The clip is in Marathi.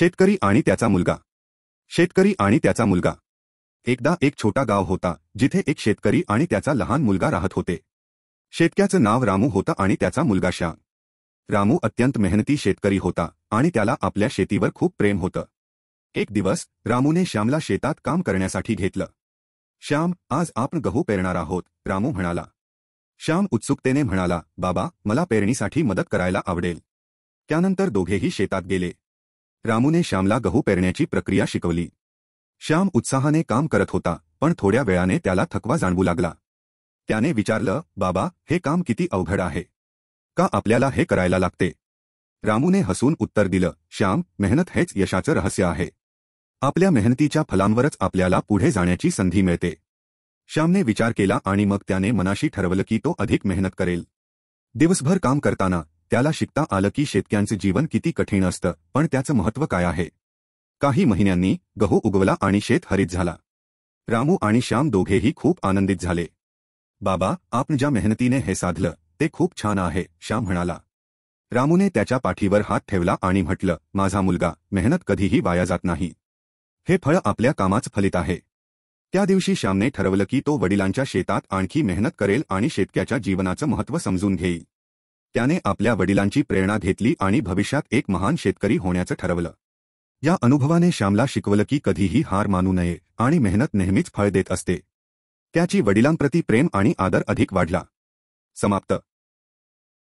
शेतकरी आणि त्याचा मुलगा. शेतकरी आणि त्याचा मुलगा. एकदा एक छोटा गाव होता जिथे एक शेतकरी आणि त्याचा लहान मुलगा राहत होते. शेतकऱ्याचं नाव रामू होतं आणि त्याचा मुलगा श्याम. रामू अत्यंत मेहनती शेतकरी होता आणि त्याला आपल्या शेतीवर खूप प्रेम होतं. एक दिवस रामूने श्यामला शेतात काम करण्यासाठी घेतलं. श्याम, आज आपण गहू पेरणार आहोत, रामू म्हणाला. श्याम उत्सुकतेने म्हणाला, बाबा, मला पेरणीसाठी मदत करायला आवडेल. त्यानंतर दोघेही शेतात गेले. रामूने श्यामला गहू पेरण्याची प्रक्रिया शिकवली. श्याम उत्साहाने काम करत होता, पण थोड्या वेळाने त्याला थकवा जाणवू लागला. त्याने विचारलं, बाबा, हे काम किती अवघड आहे. का आपल्याला हे करायला लागते? रामूने हसून उत्तर दिलं, श्याम, मेहनत हेच यशाचं रहस्य आहे. आपल्या मेहनतीच्या फलांवरच आपल्याला पुढे जाण्याची संधी मिळते. श्यामने विचार केला आणि मग त्याने मनाशी ठरवलं की तो अधिक मेहनत करेल. दिवसभर काम करताना त्याला शिकता आलं की शेतकऱ्यांचं जीवन किती कठीण असतं, पण त्याचं महत्त्व काय आहे. काही महिन्यांनी गहू उगवला आणि शेत हरित झाला. रामू आणि श्याम दोघेही खूप आनंदित झाले. बाबा, आपण ज्या मेहनतीने हे साधलं ते खूप छान आहे, श्याम म्हणाला. रामूने त्याच्या पाठीवर हात ठेवला आणि म्हटलं, माझा मुलगा, मेहनत कधीही वाया जात नाही. हे फळ आपल्या कामाचं फलित आहे. त्या दिवशी श्यामने ठरवलं की तो वडिलांच्या शेतात आणखी मेहनत करेल आणि शेतकऱ्याच्या जीवनाचं महत्त्व समजून घेईल. त्याने आपल्या वडिलांची प्रेरणा घेतली आणि भविष्यात एक महान शेतकरी होण्याचं ठरवलं. या अनुभवाने श्यामला शिकवलं की कधीही हार मानू नये आणि मेहनत नेहमीच फळ देत असते. त्याची वडिलांप्रती प्रेम आणि आदर अधिक वाढला. समाप्त.